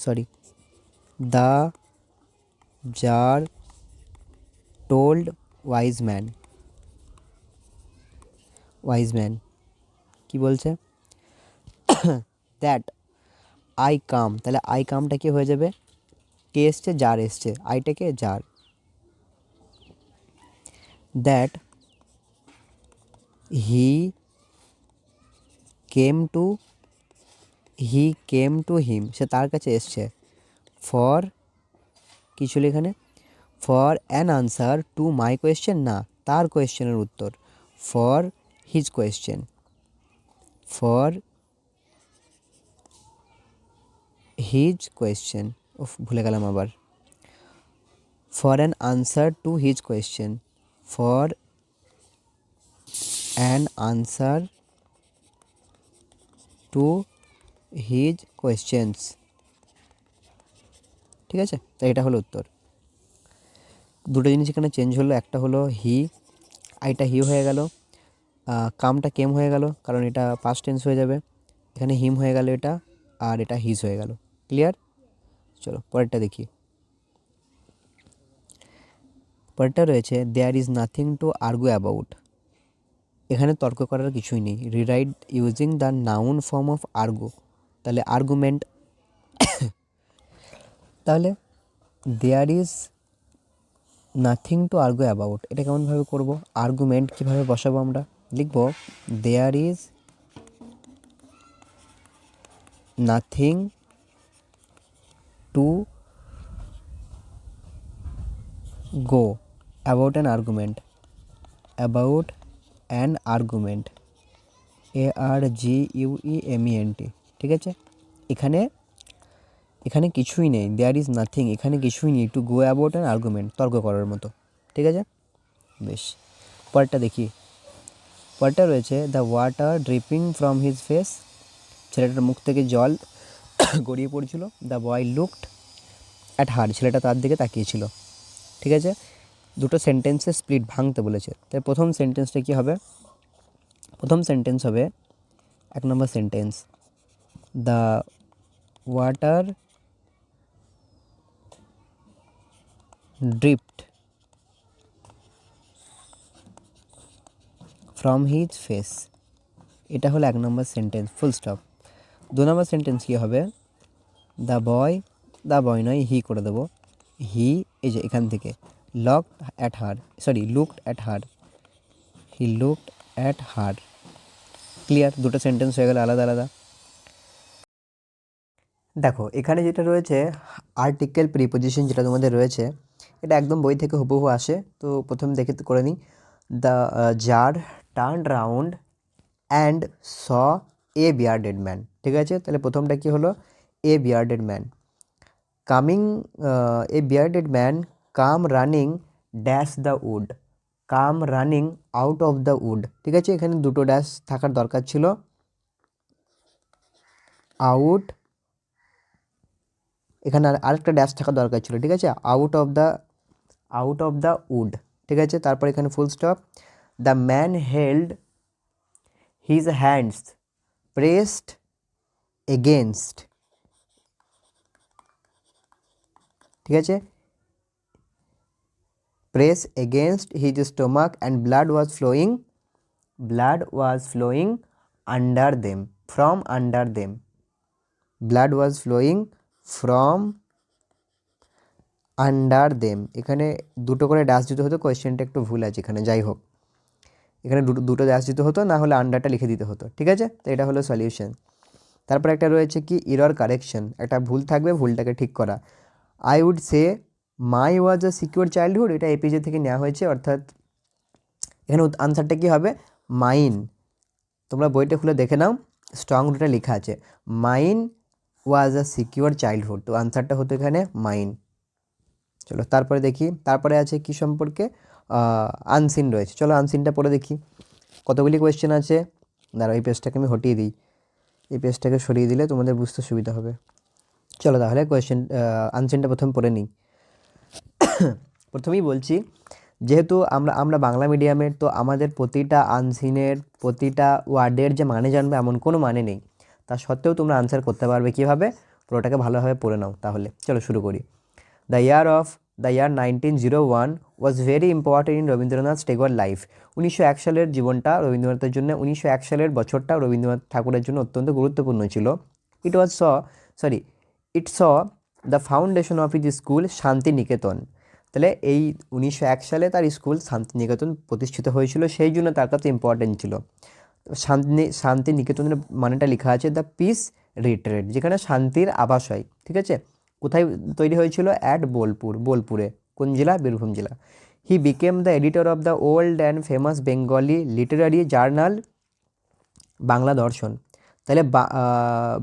sorry, the tsar told wise man, wise man কী বলছে, দ্যাট আই কাম, তাহলে আই কামটা কি হয়ে যাবে, কে এসছে, জার এসছে, আইটাকে tsar, that he came to, he came to him, সে তার কাছে এসছে, ফর কী ছিল এখানে, for an answer to my question, না তার কোয়েশ্চেনের উত্তর, for his question, for his question, ভুলে গেলাম আবার, for an answer to his question, for an answer to his questions. ঠিক আছে, তাই এটা হলো উত্তর। দুটো জিনিস এখানে চেঞ্জ হলো, একটা হলো হি, আইটা হি হয়ে গেল, কামটা কেম হয়ে গেল, কারণ এটা পাস্ট টেন্স হয়ে যাবে, এখানে হিম হয়ে গেল এটা, আর এটা হিজ হয়ে গেল। ক্লিয়ার, চলো পরেরটা দেখি। পরেরটা রয়েছে there is nothing to argue about, এখানে তর্ক করার কিছুই নেই, rewrite using the noun form of argue, তাহলে আর্গুমেন্ট, তাহলে there is nothing to argue about, এটা কেমনভাবে করব, আর্গুমেন্ট কীভাবে বসাবো, আমরা লিখব there is nothing to go about an argument, about an argument, ARGUEMENT। ঠিক আছে, এখানে এখানে কিছুই নেই, দেয়ার ইজ নাথিং, এখানে কিছুই নেই two go about an argument, তর্ক করার মতো। ঠিক আছে, বেশ, পরেরটা দেখি। পরেরটা রয়েছে the water dripping from his face, ছেলেটার মুখ থেকে জল গড়িয়ে পড়ছিল, the boy looked at her, ছেলেটা তার দিকে তাকিয়েছিল। ঠিক আছে, দুটো সেন্টেন্সে স্প্লিট ভাঙতে বলেছে, তাই প্রথম সেন্টেন্সটা কী হবে, প্রথম সেন্টেন্স হবে 1 number sentence, the water dripped from his face, এটা হলো 1 number sentence, full stop. 2 number sentence কী হবে, দ্য বয়, দ্য বয় নয় হি করে দেবো, হি, এই যে এখান থেকে looked at her, sorry looked at her, he looked at her. Clear, দুটো সেন্টেন্স হয়ে গেল আলাদা আলাদা। দেখো এখানে যেটা রয়েছে আর্টিকেল প্রিপোজিশন যেটা তোমাদের রয়েছে, এটা একদম বই থেকে হুবহু আসে, তো প্রথম দেখে করে নিই। The tsar turned round and saw a bearded man. ঠিক আছে, তাহলে প্রথমটা কি হলো, a bearded man, coming, a bearded man came running dash the wood, came running out of the wood. ঠিক আছে, এখানে দুটো ড্যাশ থাকার দরকার ছিল, আউট, এখানে আরেকটা ড্যাশ থাকা দরকার ছিল। ঠিক আছে, আউট অফ দ্য উড। ঠিক আছে, তারপর এখানে full stop, the man held his hands pressed against. ঠিক আছে, press against his stomach and blood was flowing under them, from under them, blood was flowing from under them. এখানে দুটো করে dash দিতে হতো, কোয়েশ্চেনটা একটু ভুল আছে এখানে, যাই হোক এখানে দুটো ড্যাশ দিতে হতো, না হলে আন্ডারটা লিখে দিতে হতো। ঠিক আছে, তো এটা হলো সলিউশন। তারপর একটা রয়েছে কি এরর কারেকশন, একটা ভুল থাকবে, ভুলটাকে ঠিক করা। I would say my was a secure childhood, এটা এপিজে থেকে নেওয়া হয়েছে, অর্থাৎ এখানে আনসারটা কী হবে, মাইন। তোমরা বইটা খুলে দেখে নাও, স্ট্রং রুটে লেখা আছে mine was a secure childhood, তো আনসারটা হতো এখানে মাইন। চলো তারপরে দেখি, তারপরে আছে কি সম্পর্কে, আনসিন রয়েছে। চলো আনসিনটা পড়ে দেখি কতগুলি কোয়েশ্চেন আছে। দাঁড়াও এই পেজটাকে আমি হটিয়ে দিই, এই পেজটাকে সরিয়ে দিলে তোমাদের বুঝতে সুবিধা হবে। চলো তাহলে কোয়েশ্চেন আনসিনটা প্রথম পড়ে নিই। প্রথমেই বলছি, যেহেতু আমরা আমরা বাংলা মিডিয়ামের, তো আমাদের প্রতিটা আনসিনের প্রতিটা ওয়ার্ডের যে মানে জানবে এমন কোনো মানে নেই। তা সত্ত্বেও তোমরা আনসার করতে পারবে কীভাবে, পুরোটাকে ভালোভাবে পড়ে নাও তাহলে। চলো শুরু করি। The year 1901 was very important in Rabindranath Tagore life. 1901 সালের জীবনটা রবীন্দ্রনাথের জন্য, 1901 সালের বছরটা রবীন্দ্রনাথ ঠাকুরের জন্য অত্যন্ত গুরুত্বপূর্ণ ছিল। It was sorry it saw the foundation of his school Santiniketan. তাহলে এই 1901 সালে তার স্কুল শান্তিনিকেতন প্রতিষ্ঠিত হয়েছিল, সেই জন্য তার কাছে ইম্পর্টেন্ট ছিল। শান্তিনিকেতনের মানেটা লেখা আছে দ্য পিস রিট্রিট, যেখানে শান্তির আবাসয়। ঠিক আছে, কোথায় তৈরি হয়েছিল? অ্যাট বোলপুরে। কোন জেলা? বীরভূম জেলা। He became the editor of the old and famous Bengali Literary journal Bangla দর্শন। তাহলে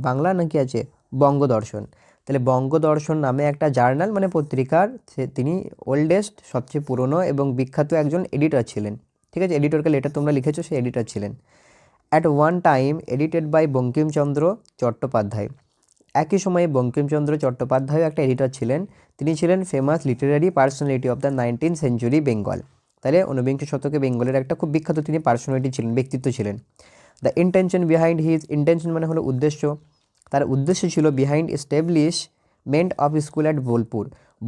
বাংলা নাকি আছে বঙ্গদর্শন। তাহলে বঙ্গদর্শন নামে একটা জার্নাল মানে পত্রিকার তিনি ওল্ডেস্ট, সবচেয়ে পুরনো এবং বিখ্যাত একজন এডিটর ছিলেন। ঠিক আছে, এডিটরকে লেটার তোমরা লিখেছো, সে এডিটর ছিলেন। At one time edited by Bankimchandra Chattopadhyay. একই সময়ে বঙ্কিমচন্দ্র চট্টোপাধ্যায় একটা এডিটর ছিলেন। তিনি ছিলেন famous literary personality of the 19th century Bengal. তাহলে ঊনবিংশ শতকে বেঙ্গলের একটা খুব বিখ্যাত তিনি পার্সোনালিটি ছিলেন, ব্যক্তিত্ব ছিলেন। The intention behind his, intention মানে হলো উদ্দেশ্য, তার উদ্দেশ্য ছিল behind establishment of school at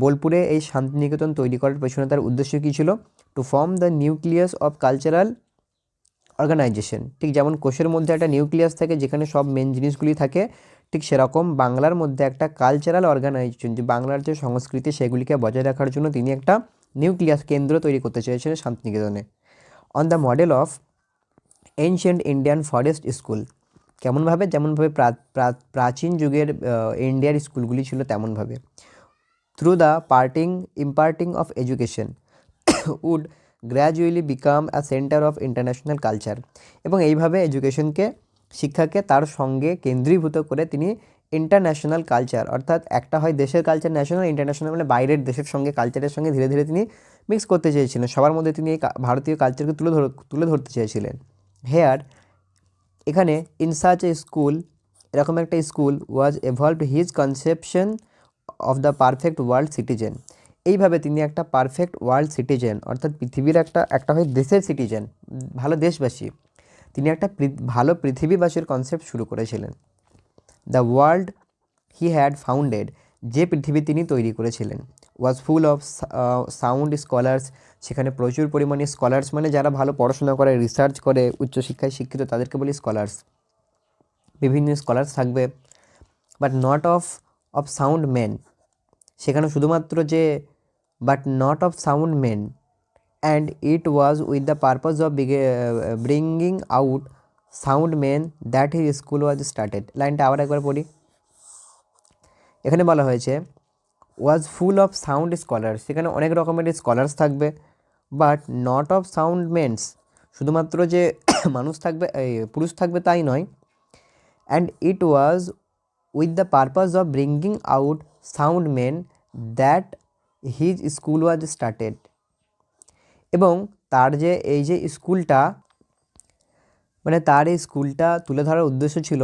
বোলপুরে এই শান্তিনিকেতন তৈরি করার পেছনে তার উদ্দেশ্য কী ছিল? To form the nucleus of cultural organization. ঠিক যেমন কোষের মধ্যে একটা নিউক্লিয়াস থাকে যেখানে সব মেন জিনিসগুলি থাকে, ঠিক সেরকম বাংলার মধ্যে একটা কালচারাল অর্গানাইজেশন, যে বাংলার যে সংস্কৃতি সেগুলিকে বজায় রাখার জন্য তিনি একটা নিউক্লিয়াস কেন্দ্র তৈরি করতে চেয়েছিলেন শান্তিনিকেতনে। On the model of ancient Indian forest school. কেমনভাবে? যেমনভাবে প্রাচীন যুগের ইন্ডিয়ার স্কুলগুলি ছিল তেমনভাবে। Through the imparting of education would gradually become a centre of international culture. এবং এইভাবে শিক্ষাকে তার সঙ্গে কেন্দ্রীভূত করে তিনি ইন্টারন্যাশনাল কালচার, অর্থাৎ একটা হয় দেশের কালচার ন্যাশনাল, ইন্টারন্যাশনাল মানে বাইরের দেশের সঙ্গে কালচারের সঙ্গে ধীরে ধীরে তিনি মিক্স করতে চেয়েছিলেন, সবার মধ্যে তিনি এই ভারতীয় কালচারকে তুলে ধরতে চেয়েছিলেন। হেয়ার, এখানে ইন সাচ এ স্কুল, এরকম একটা school was এভলভড his conception of the perfect world citizen. এইভাবে তিনি একটা পারফেক্ট ওয়ার্ল্ড সিটিজেন, অর্থাৎ পৃথিবীর একটা হয় দেশের সিটিজেন, ভালো দেশবাসী, তিনি একটা ভালো পৃথিবীবাসীর কনসেপ্ট শুরু করেছিলেন। The world he had founded, যে পৃথিবী তিনি তৈরি করেছিলেন, ওয়াজ ফুল অফ সাউন্ড স্কলার্স, সেখানে প্রচুর পরিমাণে স্কলার্স মানে যারা ভালো পড়াশোনা করে, রিসার্চ করে, উচ্চশিক্ষায় শিক্ষিত, তাদেরকে বলি স্কলার্স। বিভিন্ন স্কলার্স থাকবে, but not of sound men, সেখানে শুধুমাত্র যে but not of sound men, and it was with the purpose of bringing out sound men that his school was started. লাইনটা আবার একবার পড়ি। এখানে বলা হয়েছে was full of sound scholars, সেখানে অনেক রকমের স্কলার্স থাকবে, but not of sound mens, শুধুমাত্র যে মানুষ থাকবে, পুরুষ থাকবে তাই নয়। And it was with the purpose of bringing out sound men that his school was started. এবং তার যে এই যে স্কুলটা, মানে তার এই স্কুলটা তুলে ধরার উদ্দেশ্য ছিল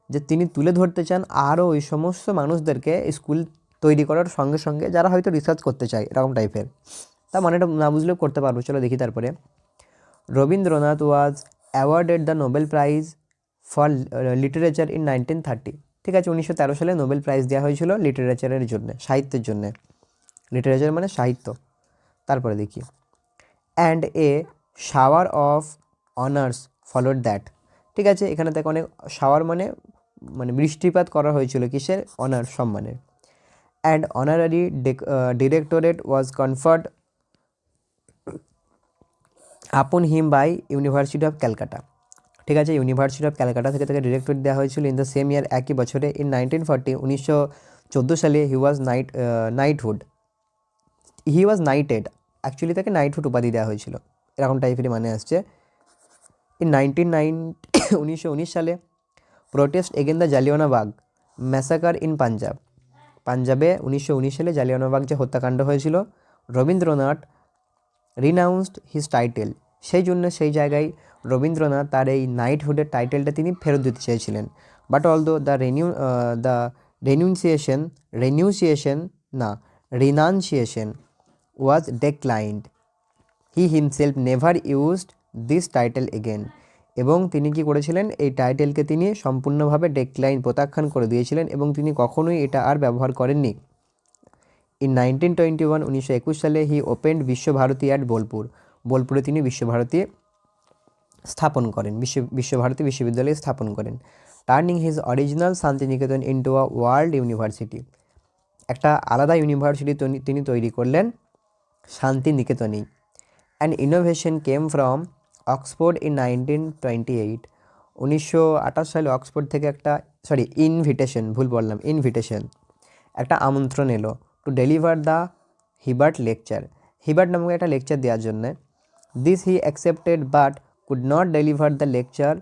যে তিনি তুলে ধরতে চান আরও ওই সমস্ত মানুষদেরকে স্কুল তৈরি করার সঙ্গে সঙ্গে যারা হয়তো রিসার্চ করতে চায়, এরকম টাইপের। তা মানেটা না বুঝলেও করতে পারবো, চলো দেখি তারপরে। Rabindranath was awarded the Nobel prize for literature in 1930। ঠিক আছে, 1913 সালে নোবেল প্রাইজ দেওয়া হয়েছিল লিটারেচারের জন্য, সাহিত্যের জন্যে। লিটারেচার মানে সাহিত্য। তারপরে দেখি, and a shower of honours followed that. ঠিক আছে, এখানে দেখো অনেক শাওয়ার মানে মানে বৃষ্টিপাত করা হয়েছিল কিসের? অনার, সম্মানের। And honorary directorate was conferred upon him by university of Calcutta. ঠিক আছে, ইউনিভার্সিটি অফ ক্যালকাটা থেকে তাকে ডিরেক্টরেট দেওয়া হয়েছিল ইন দ্য সেম ইয়ার, একই বছরে, ইন 1940, 1914 সালে হি ওয়াজ নাইটেড, অ্যাকচুয়ালি তাকে নাইটহুড উপাধি দেওয়া হয়েছিল, এরকম টাইপেরই মানে আসছে। ইন 1919 সালে protest again the Jallianwala Bagh massacre in Punjab. পাঞ্জাবে 1919 সালে জালিয়ানওয়ালাবাগ যে হত্যাকাণ্ড হয়েছিল, রবীন্দ্রনাথ রিনাউন্সড হিজ টাইটেল, সেই জন্য সেই জায়গায় রবীন্দ্রনাথ তার এই নাইটহুডের টাইটেলটা তিনি ফেরত দিতে চেয়েছিলেন। But although the renunciation was declined, he himself never used this title again. এবং তিনি কি করেছিলেন, এই টাইটেলকে তিনি সম্পূর্ণভাবে প্রত্যাখ্যান করে দিয়েছিলেন এবং তিনি কখনোই এটা আর ব্যবহার করেননি। ইন 1921 1921 সালে he opened Visvabharati at Bolpur. বোলপুরে তিনি বিশ্বভারতী স্থাপন করেন, বিশ্বভারতী বিশ্ববিদ্যালয় স্থাপন করেন। Turning his original Santiniketan into a world university, একটা আলাদা ইউনিভার্সিটি তিনি তৈরি করলেন শান্তিনিকেতনেই। An innovation came from Oxford in 1928। 1928 সালে অক্সফোর্ড থেকে একটা ইনভিটেশন একটা আমন্ত্রণ এলো to deliver the Hibbert lecture, Hibbert নামক একটা লেকচার দেওয়ার জন্যে। This he accepted but could not deliver the lecture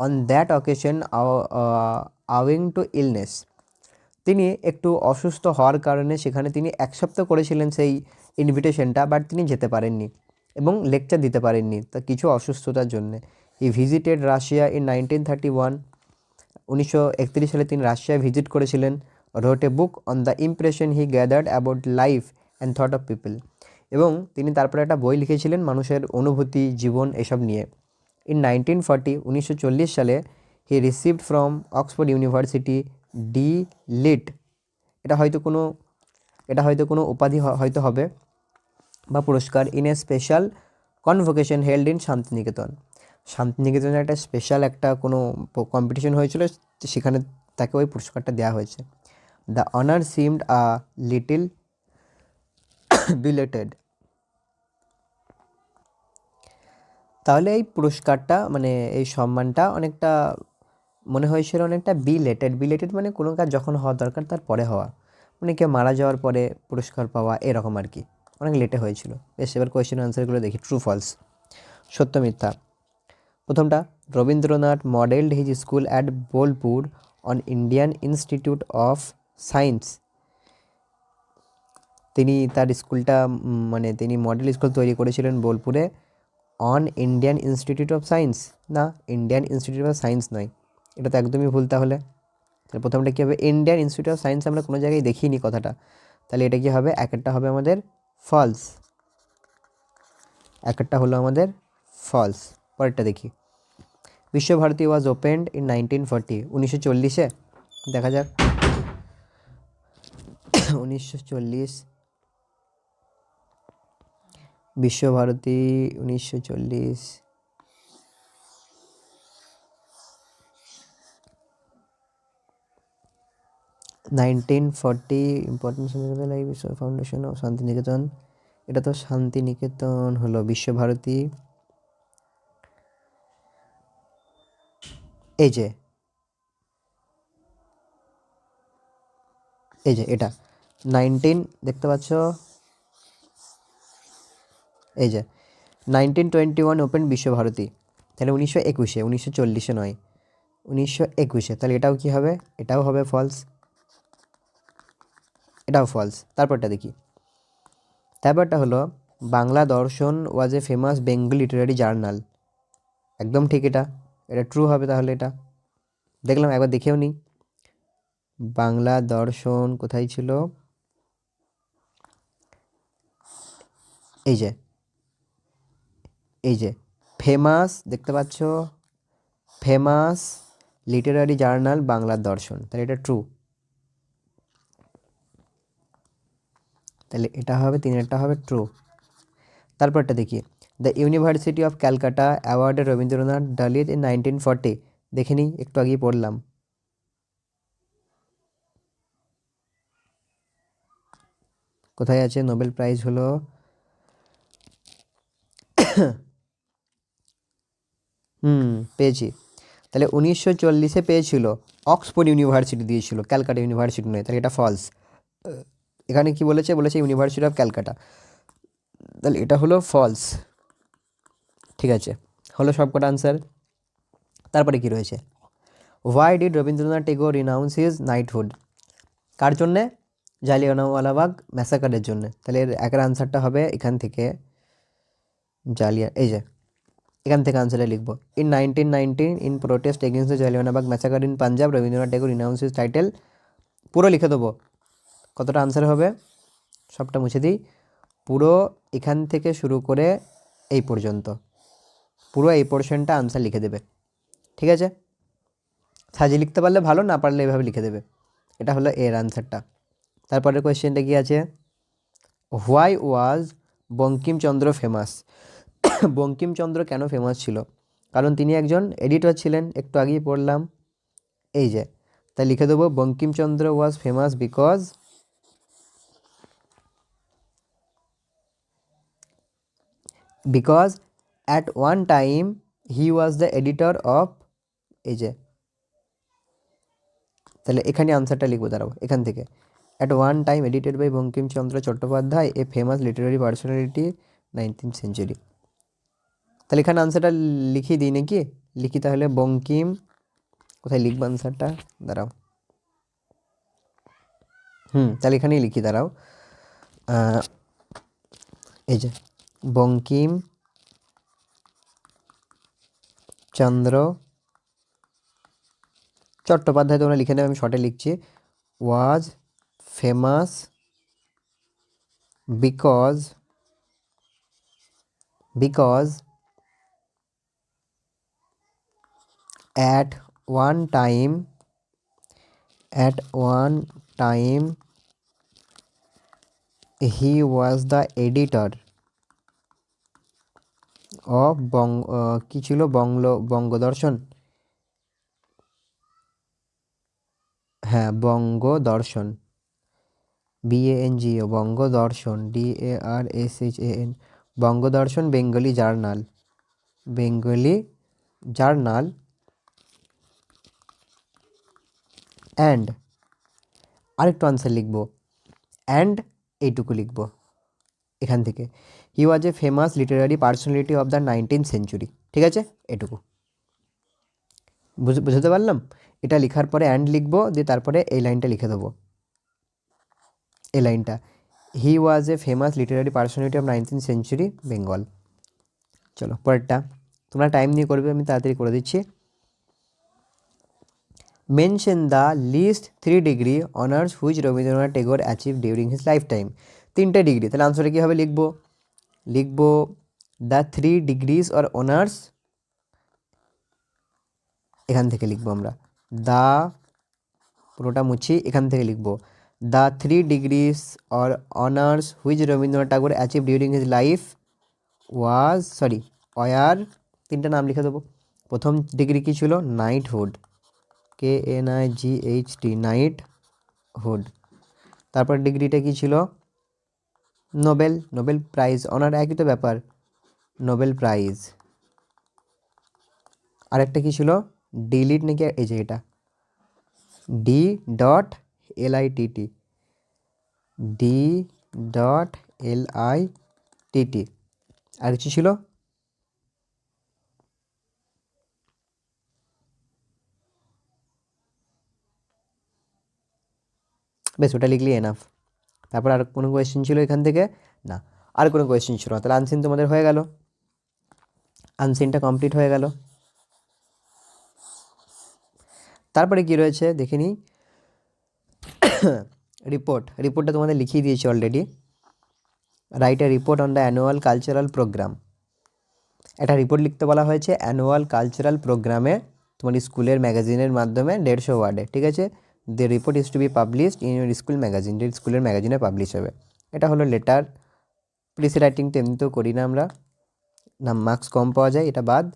on that occasion owing to illness. তিনি একটু অসুস্থ হওয়ার কারণে সেখানে তিনি অ্যাকসেপ্ট করেছিলেন সেই ইনভিটেশনটা, বাট তিনি যেতে পারেননি এবং লেকচার দিতে পারেননি তা কিছু অসুস্থতার জন্যে। He visited Russia in 1931। 1931 সালে তিনি রাশিয়া ভিজিট করেছিলেন। Wrote a book on the impression he gathered about life and thought of people. এবং তিনি তারপরে একটা বই লিখেছিলেন মানুষের অনুভূতি, জীবন এসব নিয়ে। ইন 1940 1940 সালে he received from Oxford University D Litt. এটা হয়তো কোনো উপাধি হয়তো হবে বা পুরস্কার। In a special convocation held in Shantiniketan. শান্তিনিকেতনে একটা স্পেশাল একটা কোনো কম্পিটিশন হয়েছিল, সেখানে তাকে ওই পুরস্কারটা দেওয়া হয়েছে। The honour seemed a little belated. তাহলে এই পুরস্কারটা মানে এই সম্মানটা অনেকটা মনে হয়েছিল অনেকটা বিলেটেড মানে কোনো কাজ যখন হওয়া দরকার তার পরে হওয়া, মানে কেউ মারা যাওয়ার পরে পুরস্কার পাওয়া এরকম আর কি, অনেক লেটে হয়েছিল। বেশ, এবার কোয়েশ্চেন আনসারগুলো দেখি, ট্রু ফলস, সত্য মিথ্যা। প্রথমটা, Rabindranath modelled his school at Bolpur on Indian institute of science. তিনি তার স্কুলটা মানে তিনি মডেল স্কুল তৈরি করেছিলেন বোলপুরে on Indian institute of science, না ইন্ডিয়ান ইনস্টিটিউট অফ সায়েন্স নয়, এটা তো একদমই ভুল। তাহলে প্রথমটা কী হবে, ইন্ডিয়ান ইনস্টিটিউট অফ সায়েন্স আমরা কোনো জায়গায় দেখিনি কথাটা, তাহলে এটা কী হবে, একটা হবে আমাদের ফলস, একটা হলো আমাদের ফলস। পরেরটা দেখি, বিশ্বভারতী ওয়াজ ওপেন্ড ইন 1940। 1940-এ দেখা যাক। 1940 Visvabharati 1940 1940 importance foundation of Shantiniketan. এটা তো শান্তিনিকেতন হলো বিশ্বভারতী। এই যে এটা 19 দেখতে পাচ্ছ, এই যে 1921 ওপেন বিশ্বভারতী, তাহলে 1921-এ, 1940-এ নয়, 1921-এ। তাহলে এটাও কি হবে, এটাও হবে ফলস, এটাও ফলস। তারপরটা দেখি, তারপরটা হলো Bangla Darshan was a famous Bengal literary journal. একদম ঠিক, এটা ট্রু হবে। তাহলে এটা দেখলাম, একবার দেখেও নিই। বাংলা দর্শন কোথায় ছিল, এই যে ফেমাস, দেখতে পাচ্ছ, ফেমাস লিটারারি জার্নাল বাংলা দর্শন, তাহলে এটা ট্রু। তাহলে এটা হবে, তিনেরটা হবে ট্রু। তারপরটা দেখি, দ্য ইউনিভার্সিটি অফ ক্যালকাটা অ্যাওয়ার্ডে রবীন্দ্রনাথ দলিত ইন 1940। দেখে নিই, একটু আগেই পড়লাম। কোথায় আছে, নোবেল প্রাইজ হলো পেয়েছি। তাহলে 1940-এ পেয়েছিল, অক্সফোর্ড ইউনিভার্সিটি দিয়েছিল, ক্যালকাটা ইউনিভার্সিটি নয়, তাহলে এটা ফলস। এখানে কি বলেছে, ইউনিভার্সিটি অফ ক্যালকাটা, তাহলে এটা হলো ফলস। ঠিক আছে, হলো সব কটা আনসার। তারপরে কি রয়েছে, why did Rabindranath Tagore renounce his knighthood? কার জন্যে? জালিয়ানওয়ালাবাগ ম্যাসাকারের জন্য। তাহলে এর একের আনসারটা হবে এখান থেকে এই যে এখান থেকে আনসারটা লিখবো। In 1919 in protest against the Jallianwala Bagh massacre in Punjab Rabindranath Tagore renounce his title. পুরো লিখে দেবো। কতটা আনসার হবে সবটা মুছে দিই। পুরো এখান থেকে শুরু করে এই পর্যন্ত পুরো এই পোর্শনটা আনসার লিখে দেবে। ঠিক আছে, সাজিয়ে লিখতে পারলে ভালো, না পারলে এভাবে লিখে দেবে। এটা হলো এর আনসারটা। তারপরের কোয়েশ্চেনটা কি আছে? Why was Bankimchandra famous? Bankimchandra কেন ফেমাস ছিল? কারণ তিনি একজন এডিটর ছিলেন, একটু আগেই পড়লাম। এই যে তাই লিখে দেবো Bankimchandra was famous because at one time he was the editor of, এই যে তাহলে এখানে আনসারটা লিখবো, দাঁড়াও এখান থেকে। At one time edited by Bankimchandra Chattopadhyay, a famous literary personality 19th century. তাহলে এখানে আনসারটা লিখিয়ে দিই নাকি? লিখি তাহলে বঙ্কিম, কোথায় লিখবো আনসারটা, দাঁড়াও। তাহলে এখানেই লিখি, দাঁড়াও। এই যে বঙ্কিম চন্দ্র চট্টোপাধ্যায়, তোমরা লিখে নেবে, আমি শর্টে লিখছি। ওয়াজ famous because at one time he was the editor of কি ছিল, বঙ্গদর্শন। হ্যাঁ, Bangadarshan, BANGO, Bangadarshan, DARSHAN, Bangadarshan Bengali journal and আরেকটু আনসার লিখবো, অ্যান্ড এইটুকু লিখবো এখান থেকে। He was a famous literary personality of the 19th century. ঠিক আছে, এটুকু বুঝতে পারলাম। এটা লেখার পরে অ্যান্ড লিখবো, দিয়ে তারপরে এই লাইনটা লিখে দেবো, এই লাইনটা, he was a famous literary personality of 19th century Bengal. চলো পরেরটা, তোমরা টাইম নিয়ে করবে, আমি তাড়াতাড়ি করে দিচ্ছি। Mention the list 3 degree honours which Rabindranath Tagore achieve during his life time. 3টে ডিগ্রি, তাহলে আনসারে কীভাবে লিখবো দ্য 3 ডিগ্রিজ অর অনার্স, এখান থেকে লিখবো আমরা, দ্য, পুরোটা মুছি, এখান থেকে লিখবো the 3 degrees or honours which Rabindranath Thakur achieve during his life war, 3টে নাম লিখে দেবো। প্রথম ডিগ্রি কী ছিল? Knighthood, KNIGHT, knighthood. তারপর ডিগ্রিটা কী ছিল? নোবেল প্রাইজ, অনার একই তো ব্যাপার, নোবেল প্রাইজ। আরেকটা কী ছিল? ডিলিট নাকি, এই যে এটা D.LITT, আর কিছু ছিল? বেশ, ওটা লিখলি এনাফ। তারপর আর কোনো কোয়েশ্চেন ছিল এখান থেকে? না, আর কোনো কোয়েশ্চেন ছিল না। তাহলে আনসিন তোমাদের হয়ে গেল, আনসিনটা কমপ্লিট হয়ে গেল। তারপরে কি রয়েছে দেখে নিই। রিপোর্টটা তোমাদের লিখিয়ে দিয়েছি already. Write a report on the annual cultural programme. একটা রিপোর্ট লিখতে বলা হয়েছে অ্যানুয়াল কালচারাল প্রোগ্রামে, তোমার স্কুলের ম্যাগাজিনের মাধ্যমে 150 ওয়ার্ডে। ঠিক আছে, the report is to be published in your school magazine, যে স্কুলের ম্যাগাজিনে পাবলিশ হবে। এটা হলো লেটার। প্রিসি রাইটিং তো এমনিতেও করি না আমরা, না মার্কস কম পাওয়া যায়, এটা বাদ।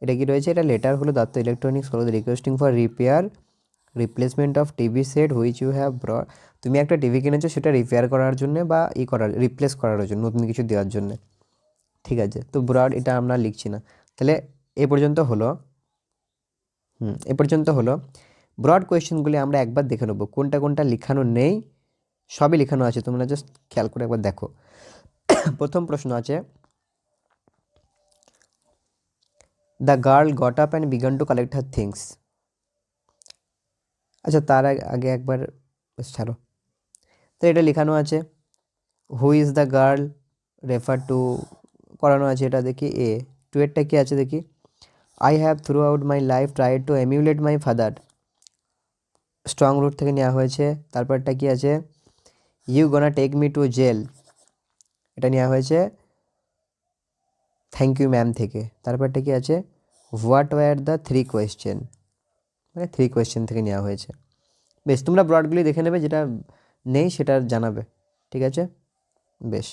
এটা কি রয়েছে? এটা লেটার হলো দত্ত ইলেকট্রনিক্স হলো requesting for replacement of TV set which you have brought. তুমি একটা টিভি কিনেছো, সেটা রিপেয়ার করার জন্য বা রিপ্লেস করার জন্য, নতুন কিছু দেওয়ার জন্য। ঠিক আছে, তো ব্রড এটা আমরা লিখছি না। তাহলে এ পর্যন্ত হলো ব্রড কোয়েশ্চেনগুলি। আমরা একবার দেখে নেবো কোনটা কোনটা লেখানো নেই, সবই লেখানো আছে, তোমরা জাস্ট খেয়াল করে একবার দেখো। প্রথম প্রশ্ন আছে, the girl got up and began to collect her things. আচ্ছা তার আগে একবার ছাড়ো। তো এটা লেখানো আছে who is the girl refer to করানো আছে, এটা দেখি এ। টু এরটা কি আছে দেখি, I have throughout my life tried to emulate my father, strong root থেকে নেওয়া হয়েছে। তারপরটা কি আছে, you gonna take me to jail, এটা নেওয়া হয়েছে থ্যাংক ইউ ম্যাম থেকে। তারপরটা কি আছে, what were the three question, মানে থ্রি কোয়েশ্চেন থেকে নেওয়া হয়েছে। বেশ, তোমরা ব্রডগুলি দেখে নেবে, যেটা নেই সেটা জানাবে, ঠিক আছে? বেশ।